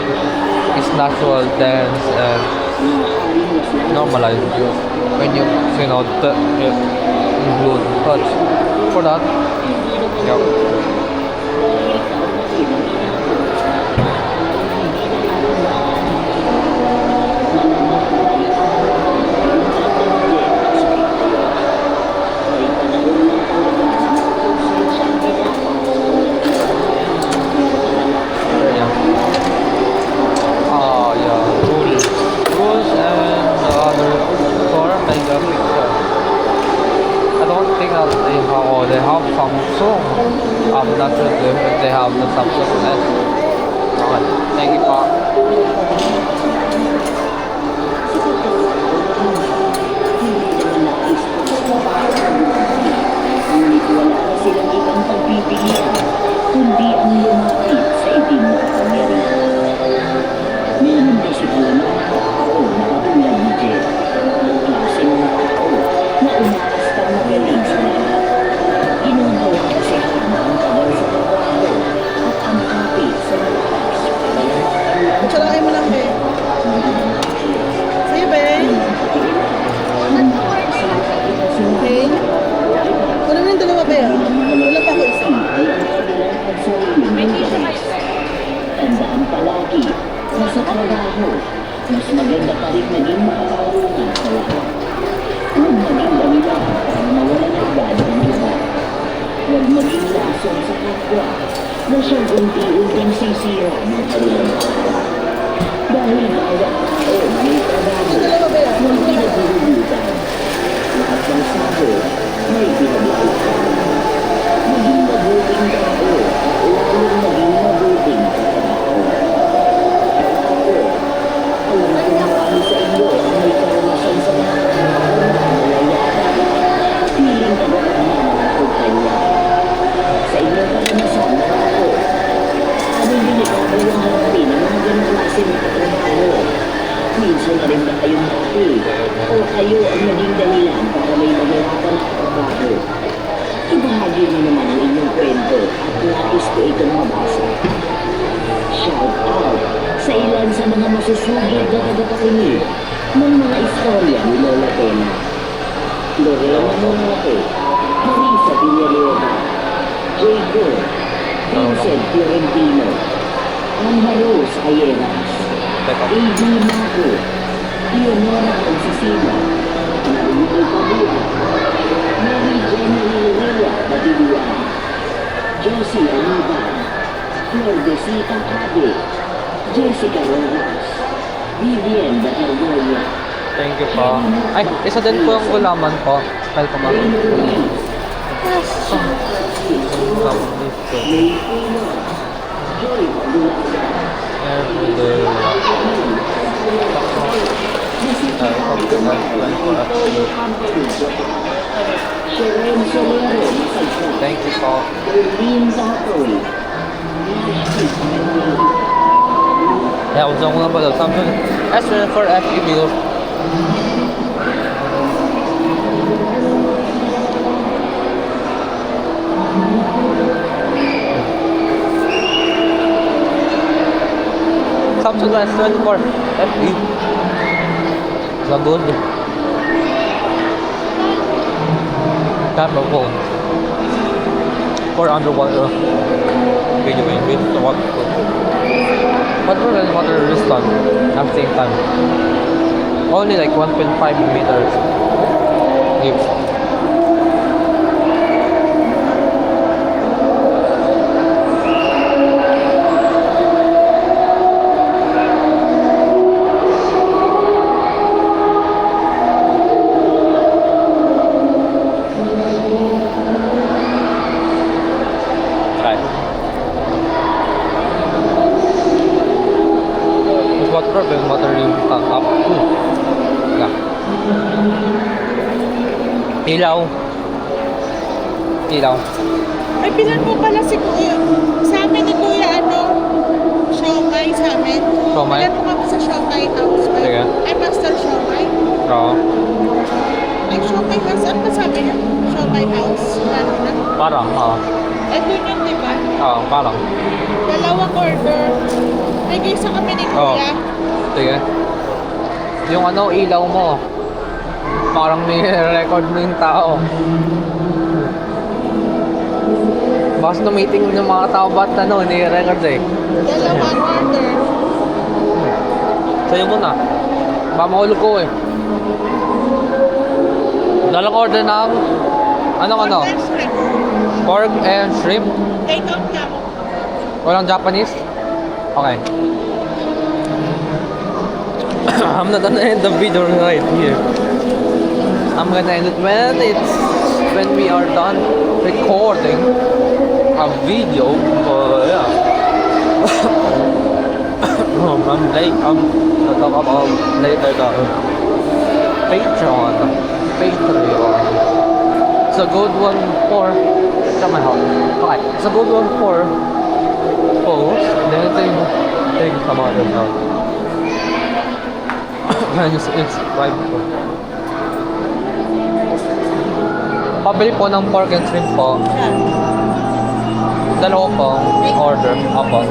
is natural, dense, and normalized when you know the include. But for that, yeah. Yeah. Yeah, rules. Rules and the other store make a picture. I don't think that they have Samsung. I'm not sure if they have the Samsung S. Okay, thank you pa. Ngunit wala na silang ibang pagpipilian, kundi ang lumapit sa itim na kapangyarihan. Meron kasi pala mga tao na katulad ni Jeff, ang klase ng tao na umakas kang magaling sa lahat. Ginagawa kasi ang tagal sa trabaho at ang kapit sa lakas. Kutsalain mo lang, be. Sige, be. Okay. Wala na yung dalawa, be. Wala pa ako isa. Tandaan palagi na sa trabaho, mas maganda pa rin naging makakarungan sa lahat. Huwag maging dahilan para mawala ng gana ng iba. Huwag maging lason sa kapwa na siyang unti-unting sisira ng kanilang kapwa. Dahil bawat tao may trabaho ng pinaghuhugutan. Lahat ng sahod may pinaglalakad. Maging mabuting tao at lalong maging mabuting trabaho. Alam ko marami sa inyo ang may karanasan sa mga trabaho na nangyayari. Piling tagapanan ng kumpanya. Sa inyong karanasan na ako, anong binigay ang hati ng mga ganong klase ng trabaho? Minsan na rin ba kayong hati? O kayo ang naging dahilan para may nagirapan na trabaho? Ibahagi mo naman ang inyong kwento at nais ko itong mabasa. Shout out sa ilan sa mga masusugid na tagapakinig ng mga istorya ni Lola Tena. Lorena Monaco, Marisa Villanueva, Jay Go, Vincent Florentino, Anja Rose Ayeras, A.D. Maco, Leonora Consisina, Marimito Padua, Mary Jenny Rilla Batiduan, Josie Aniban, Flordecita Abe, Jessica Rojas, Vivian Batargonia, Thank you pa. Ay, isa din po yung gulaman po. Welcome pa. May Pino, Joy Badulaga, Everyday. I hope you guys plan for us to Sharon Solero, Masagsa, Thank you po. Erlene Zapoy, Yeah, unsa ko na pala Samsung S24 FE Build. Samsung S24 FE. Lagod. Camera phone. For underwater video game with the water. Water and water resistant at the same time. Only like 1.5 meters deep. Right. With water and water you can up to. Yeah. Ilaw. Ilaw. Ay, pinan po pala si Kuya. Sa amin ni Kuya, Siomay sa amin. Siomay? Pinan po kami sa Siomay House. Sige. Ay, Master Siomay. Oo. Ay, Siomay House. Ano ba sabi niya? Siomay House. Lalo na. Parang, Eh, doon yun, di ba? Oo, parang. Dalawang order. Nag-isa kami ni Oo. Kuya. Sige. Yung ano, ilaw mo. Parang may record mo yung tao. Basta no meeting ng mga tao ba't ano, ni-record eh. Dalawang order. Sa'yo muna. Baka mahulog ko eh. Dalang order ng anong ano? Order shrimp. Pork and shrimp. Take out na. Walang Japanese? Okay. I'm not gonna end the video right here. I'm gonna end it when we are done recording a video. Yeah. I'm like gonna talk about later the Patreon. It's a good one for okay. It's a good one for post. Then take some other stuff. And just subscribe po. Pabili po ng pork and shrimp po. Dalawa po order. Apo.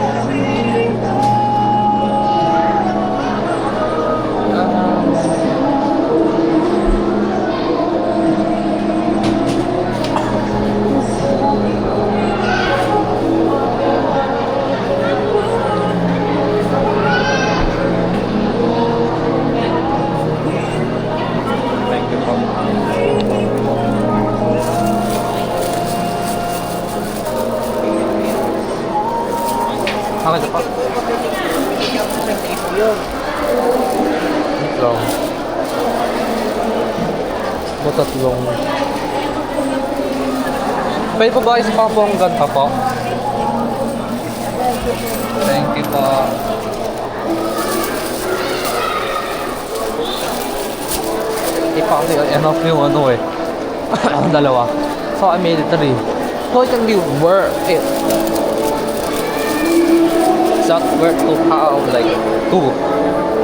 Thank you po. Okay na po. Tatlong. Tatlong. Pwede po ba isa pa po ang ganda po? Thank you po. Ipakali enough yung ano eh. Dalawa. So I made it 3. So it can be worth it. It's not worth to have like 2.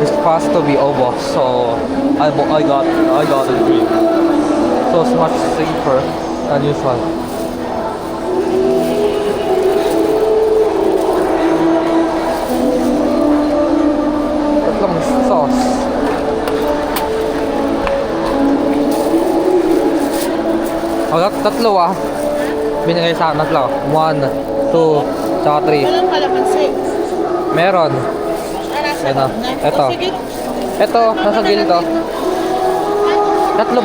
It's fast to be over. So I got it 3. So it's much safer than usual. Tatlong sauce. Tatlo ah. Binigay sa akin tatlo. 1, 2, tsaka 3. Walang kalamansi. Meron. Nasa Yan na. loob na. Eto. Sige. Ito, nasa gilid to. Tatlo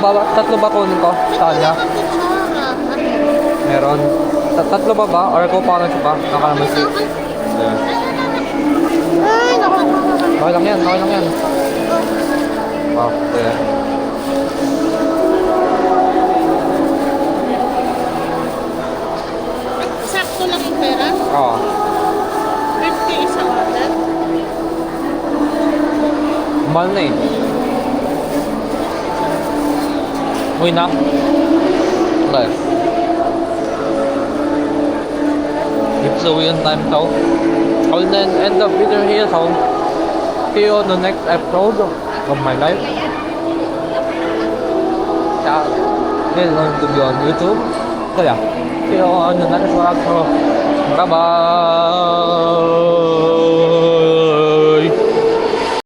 ba kunin ko sa kanya? Meron. Tatlo ba? Or kung paano siya ba? Nakalamansi. Ay, naku. Okay lang yan. Wow, okay. Sakto lang yung pera. Oo. 50 isang order. Mahal na eh. Uy na. Okay. It's a weird time so I will then end the video here so see you on the next episode of my life. Yeah, this is going to be on YouTube. So yeah, see you on the next one. So bye bye.